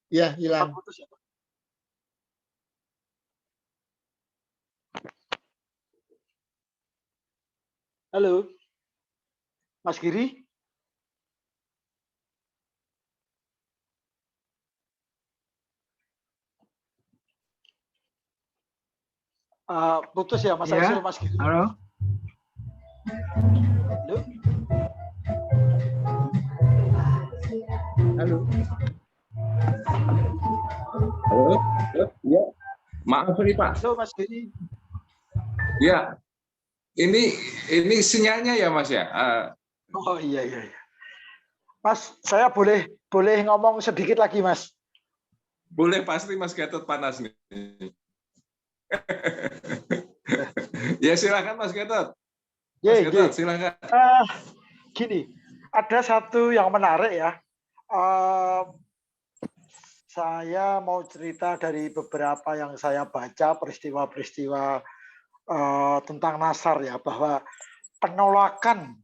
Ya, hilang. Putus ya, Pak? Halo, Mas Giri? Putus ya, Mas Aisyul, Mas Giri? Halo. Halo? Halo. Halo, ya, maaf nih Pak. Halo, Mas Giri. Ya, ini sinyalnya ya Mas ya. Oh iya. Mas, saya boleh ngomong sedikit lagi, Mas? Boleh, pasti Mas Gatot panas nih. Ya silakan Mas Gatot. Mas Gatot, silakan. Gini, ada satu yang menarik ya. Saya mau cerita dari beberapa yang saya baca peristiwa-peristiwa tentang Nasar ya, bahwa penolakan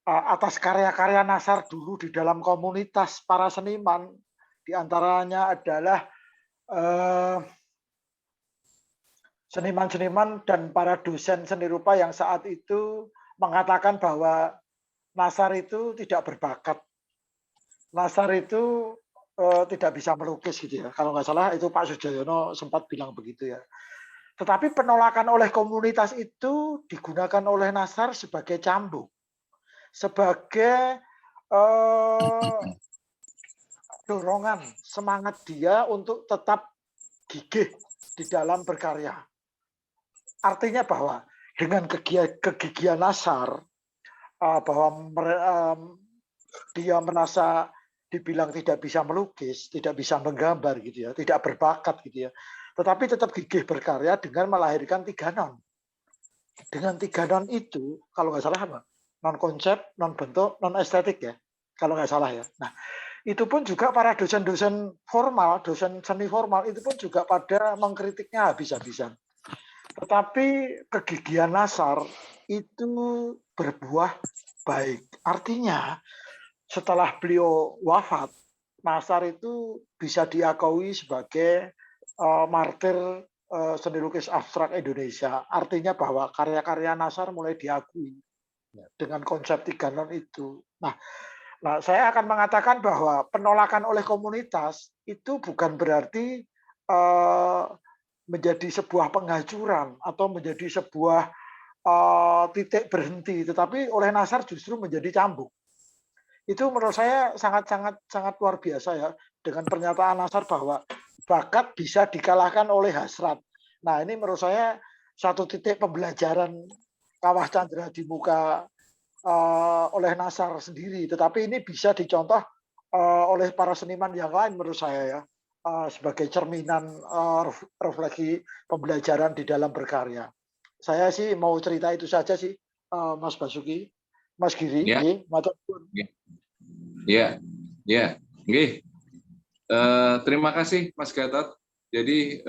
atas karya-karya Nasar dulu di dalam komunitas para seniman, diantaranya adalah seniman-seniman dan para dosen seni rupa yang saat itu mengatakan bahwa Nasar itu tidak berbakat. Nasar itu tidak bisa melukis gitu ya. Kalau nggak salah itu Pak Sujoyono sempat bilang begitu ya. Tetapi penolakan oleh komunitas itu digunakan oleh Nasar sebagai cambuk, sebagai dorongan semangat dia untuk tetap gigih di dalam berkarya. Artinya bahwa dengan kegigihan Nasar, bahwa dia merasa dibilang tidak bisa melukis, tidak bisa menggambar gitu ya, tidak berbakat gitu ya, tetapi tetap gigih berkarya dengan melahirkan 3 non. Dengan 3 non itu, kalau nggak salah apa? Non konsep, non bentuk, non estetik ya, kalau nggak salah ya. Nah, itu pun juga para dosen-dosen formal, dosen seni formal itu pun juga pada mengkritiknya habis-habisan. Tetapi kegigihan Nasar itu berbuah baik. Artinya setelah beliau wafat, Nasar itu bisa diakui sebagai martir seni lukis abstrak Indonesia. Artinya bahwa karya-karya Nasar mulai diakui dengan konsep 3 non itu. Nah, saya akan mengatakan bahwa penolakan oleh komunitas itu bukan berarti menjadi sebuah penghancuran atau menjadi sebuah titik berhenti, tetapi oleh Nasar justru menjadi cambuk. Itu menurut saya sangat luar biasa ya, dengan pernyataan Nasar bahwa bakat bisa dikalahkan oleh hasrat. Nah, ini menurut saya satu titik pembelajaran Kawah Chandra di muka oleh Nasar sendiri, tetapi ini bisa dicontoh oleh para seniman yang lain menurut saya ya, sebagai cerminan refleksi pembelajaran di dalam berkarya. Saya sih mau cerita itu saja sih, Mas Basuki, Mas Giri. Ya. Matur nuwun. Ya. Nggih. Terima kasih Mas Gatot. Jadi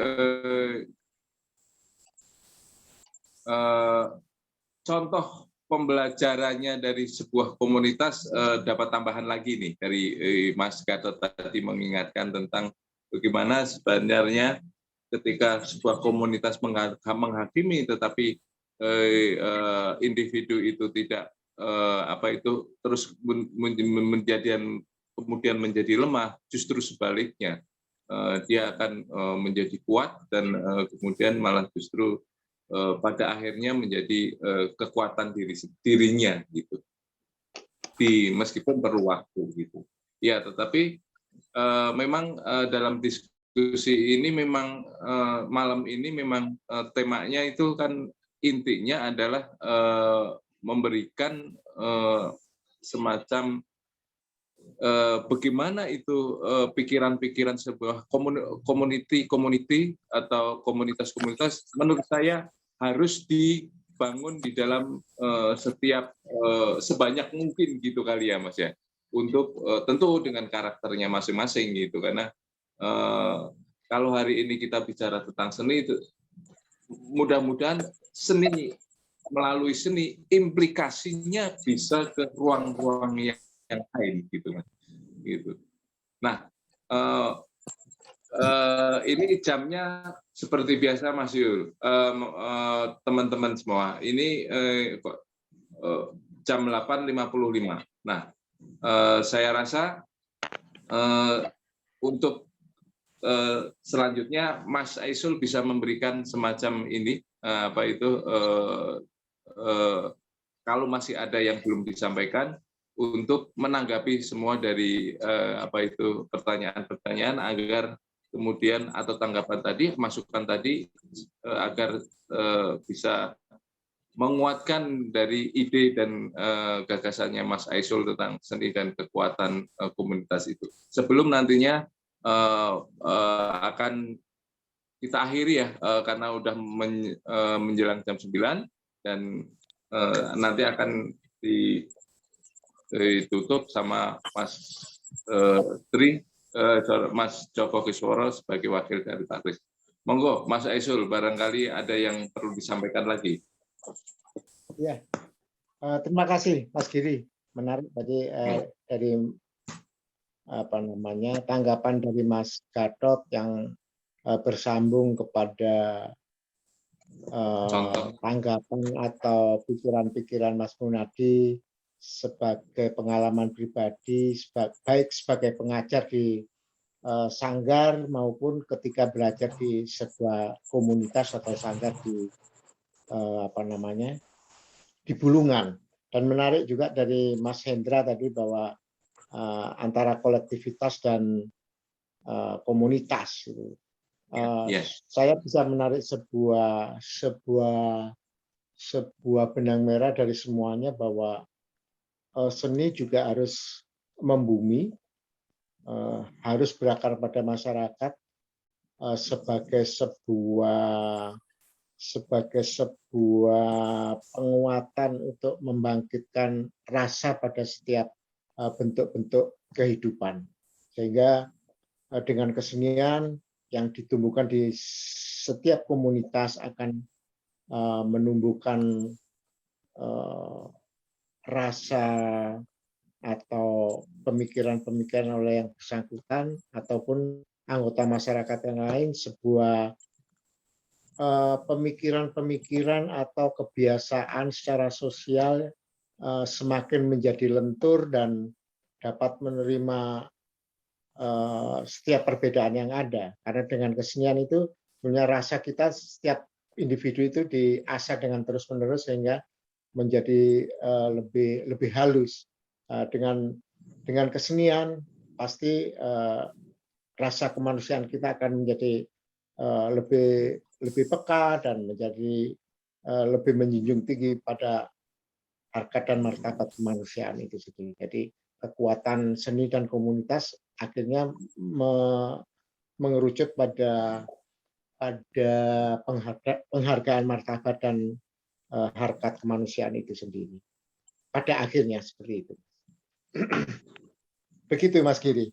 contoh pembelajarannya dari sebuah komunitas dapat tambahan lagi nih dari Mas Gatot tadi mengingatkan tentang bagaimana sebenarnya ketika sebuah komunitas menghakimi tetapi individu itu tidak terus kemudian menjadi lemah, justru sebaliknya dia akan menjadi kuat dan kemudian malah justru pada akhirnya menjadi kekuatan dirinya gitu. Meskipun perlu waktu gitu. Ya, tetapi memang dalam diskusi ini memang malam ini memang temanya itu kan intinya adalah memberikan semacam bagaimana itu pikiran-pikiran sebuah community atau komunitas-komunitas menurut saya harus dibangun di dalam setiap sebanyak mungkin gitu kali ya Mas ya, untuk tentu dengan karakternya masing-masing gitu, karena kalau hari ini kita bicara tentang seni itu mudah-mudahan seni melalui seni implikasinya bisa ke ruang-ruang yang lain gitu Mas. Gitu. Nah, ini jamnya seperti biasa Mas Yul, teman-teman semua. Ini jam 8.55. Nah, saya rasa untuk selanjutnya Mas Aisul bisa memberikan semacam ini kalau masih ada yang belum disampaikan untuk menanggapi semua dari pertanyaan-pertanyaan agar kemudian atau tanggapan tadi, masukan tadi agar bisa menguatkan dari ide dan gagasannya Mas Aisul tentang seni dan kekuatan komunitas itu. Sebelum nantinya akan kita akhiri ya, karena udah menjelang jam 9 dan nanti akan ditutup sama Mas Mas Joko Kisworo sebagai wakil dari Takris. Monggo, Mas Aisul, barangkali ada yang perlu disampaikan lagi. Ya, terima kasih Mas Giri. Menarik tadi dari tanggapan dari Mas Gatot yang bersambung kepada tanggapan atau pikiran-pikiran Mas Munadi sebagai pengalaman pribadi, baik sebagai pengajar di sanggar maupun ketika belajar di sebuah komunitas atau sanggar di di Bulungan. Dan menarik juga dari Mas Hendra tadi bahwa antara kolektivitas dan komunitas. Saya bisa menarik sebuah benang merah dari semuanya bahwa seni juga harus membumi, harus berakar pada masyarakat sebagai sebuah penguatan untuk membangkitkan rasa pada setiap bentuk-bentuk kehidupan. Sehingga dengan kesenian yang ditumbuhkan di setiap komunitas akan menumbuhkan rasa atau pemikiran-pemikiran oleh yang bersangkutan ataupun anggota masyarakat yang lain sebuah pemikiran-pemikiran atau kebiasaan secara sosial semakin menjadi lentur dan dapat menerima setiap perbedaan yang ada. Karena dengan kesenian itu punya rasa kita setiap individu itu diasah dengan terus-menerus sehingga menjadi lebih halus. Dengan kesenian pasti rasa kemanusiaan kita akan menjadi lebih peka dan menjadi lebih menjunjung tinggi pada harkat dan martabat kemanusiaan itu sendiri. Jadi kekuatan seni dan komunitas akhirnya mengerucut pada penghargaan martabat dan harkat kemanusiaan itu sendiri. Pada akhirnya seperti itu. Begitu Mas Giri.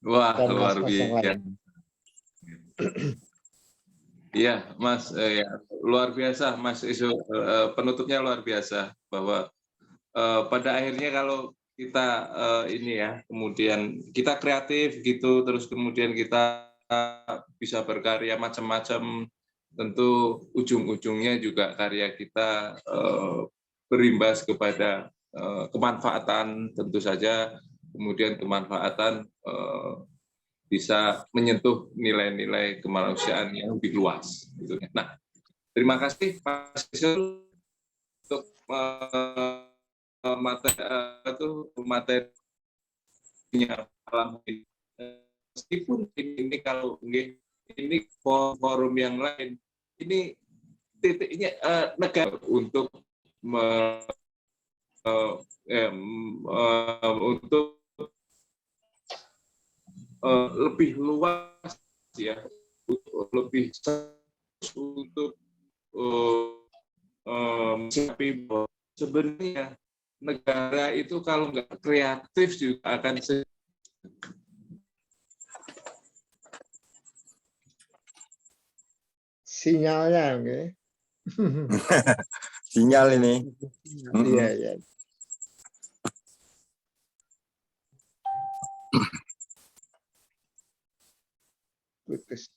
Wah, dan luar biasa. Iya, Mas, ya, luar biasa, Mas Isu. Penutupnya luar biasa bahwa pada akhirnya kalau kita ini ya, kemudian kita kreatif gitu, terus kemudian kita bisa berkarya macam-macam, tentu ujung-ujungnya juga karya kita berimbas kepada kemanfaatan tentu saja, kemudian kemanfaatan bisa menyentuh nilai-nilai kemanusiaan yang lebih luas. Gitu. Nah, terima kasih Pak Sisul untuk materinya malam ini. Meskipun ini kalau ini forum yang lain, ini titiknya negara untuk untuk lebih luas ya, lebih untuk mencapai bahwa sebenarnya negara itu kalau nggak kreatif juga akan sinyalnya, okay. Sinyal ini. Iya, iya. Putus.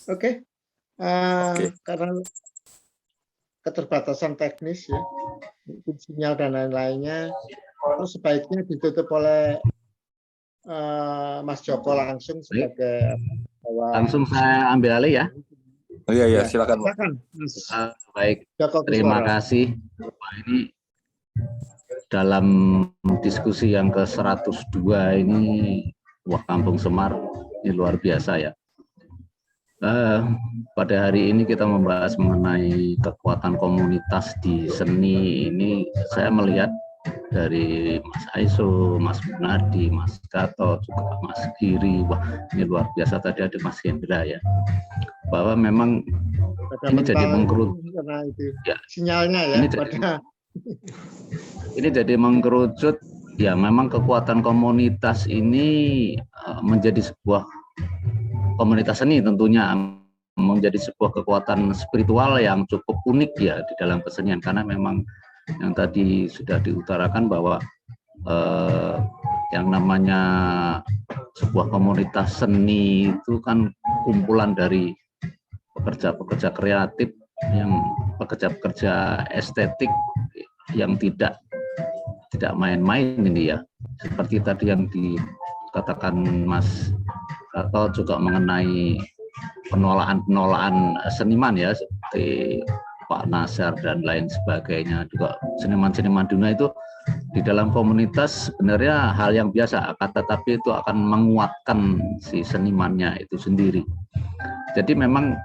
Oke, karena keterbatasan teknis ya, mungkin sinyal dan lain-lainnya, itu sebaiknya ditutup oleh Mas Joko langsung sebagai Langsung saya ambil alih ya. Oh iya, ya, silakan, Pak. silakan, Mas Baik, Joko terima Kusworo. kasih. Wah, ini dalam diskusi yang ke-102 ini, wah, Kampung Semar ini luar biasa ya. Pada hari ini kita membahas mengenai kekuatan komunitas di seni ini. Saya melihat dari Mas Aiso, Mas Munadi, Mas Gatot, juga Mas Giri, wah ini luar biasa, tadi ada Mas Hendra ya, bahwa memang ini jadi mengkerucut ya, sinyalnya ya, ini jadi mengkerucut ya, memang kekuatan komunitas ini menjadi sebuah komunitas seni, tentunya menjadi sebuah kekuatan spiritual yang cukup unik ya di dalam kesenian, karena memang yang tadi sudah diutarakan bahwa yang namanya sebuah komunitas seni itu kan kumpulan dari pekerja-pekerja kreatif, yang pekerja-pekerja estetik yang tidak main-main ini ya, seperti tadi yang dikatakan Mas atau juga mengenai penolakan seniman ya, seperti Pak Nasar dan lain sebagainya, juga seniman-seniman dunia itu di dalam komunitas sebenarnya hal yang biasa, tetapi itu akan menguatkan si senimannya itu sendiri. Jadi memang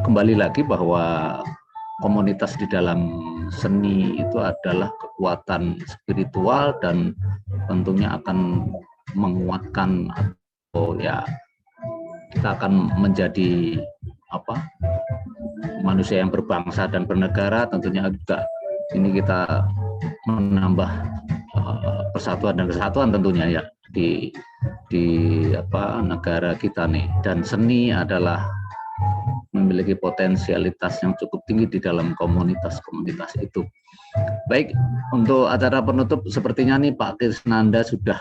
kembali lagi bahwa komunitas di dalam seni itu adalah kekuatan spiritual dan tentunya akan menguatkan, atau ya kita akan menjadi manusia yang berbangsa dan bernegara. Tentunya juga ini kita menambah persatuan dan kesatuan tentunya ya di negara kita nih. Dan seni adalah memiliki potensialitas yang cukup tinggi di dalam komunitas-komunitas itu. Baik, untuk acara penutup sepertinya nih Pak Krisnanda sudah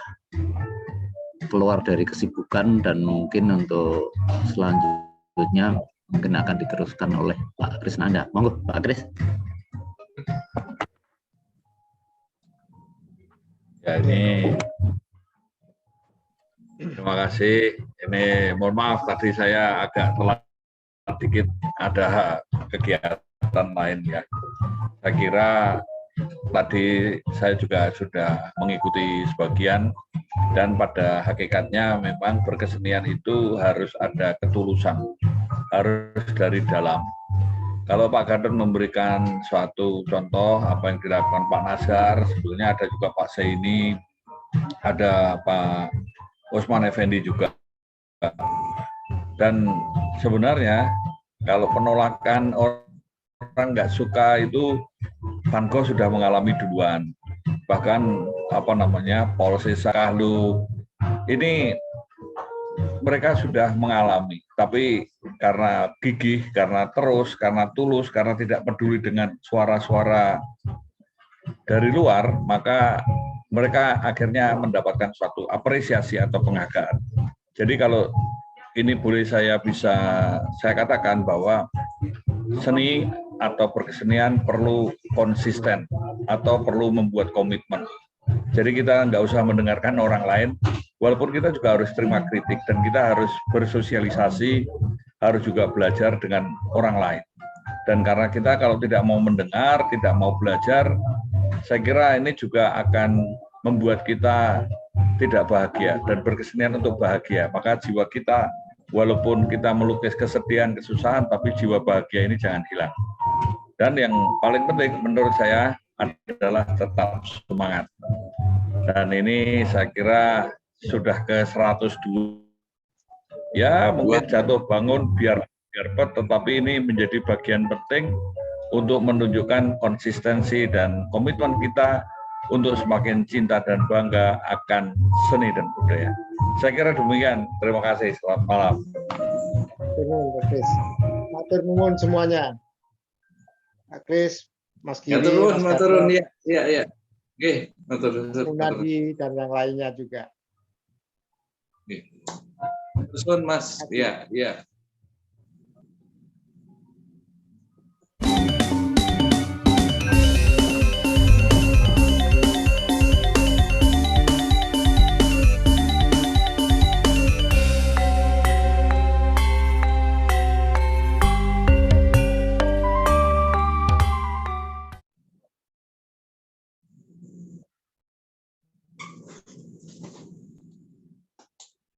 keluar dari kesibukan, dan mungkin untuk selanjutnya mungkin akan diteruskan oleh Pak Krisnanda. Monggo Pak Kris. Ya, ini terima kasih. Ini mohon maaf tadi saya agak telat sedikit, ada kegiatan lain ya. Saya kira tadi saya juga sudah mengikuti sebagian, dan pada hakikatnya memang berkesenian itu harus ada ketulusan, harus dari dalam. Kalau Pak Gatot memberikan suatu contoh apa yang dilakukan Pak Nasar, sebetulnya ada juga Pak Zaini, ada Pak Usman Effendi juga. Dan sebenarnya kalau penolakan orang nggak suka itu Van Gogh sudah mengalami duluan. Bahkan Paul Cézanne Kahlo ini mereka sudah mengalami, tapi karena gigih, karena terus, karena tulus, karena tidak peduli dengan suara-suara dari luar, maka mereka akhirnya mendapatkan suatu apresiasi atau penghargaan. Jadi kalau ini boleh saya katakan bahwa seni atau berkesenian perlu konsisten atau perlu membuat komitmen. Jadi kita nggak usah mendengarkan orang lain, walaupun kita juga harus terima kritik, dan kita harus bersosialisasi, harus juga belajar dengan orang lain. Dan karena kita kalau tidak mau mendengar, tidak mau belajar, saya kira ini juga akan membuat kita tidak bahagia, dan berkesenian untuk bahagia. Maka jiwa kita, walaupun kita melukis kesedihan, kesusahan, tapi jiwa bahagia ini jangan hilang. Dan yang paling penting menurut saya adalah tetap semangat. Dan ini saya kira sudah ke 102. Ya mungkin jatuh bangun biar tetapi ini menjadi bagian penting untuk menunjukkan konsistensi dan komitmen kita untuk semakin cinta dan bangga akan seni dan budaya. Saya kira demikian. Terima kasih. Selamat malam. Terima kasih. Matur nuwun semuanya. Pak Kris, Mas Giri, Mas turun ya. Oke, matur. Munadi dan yang lainnya juga. Terus Mas, ya.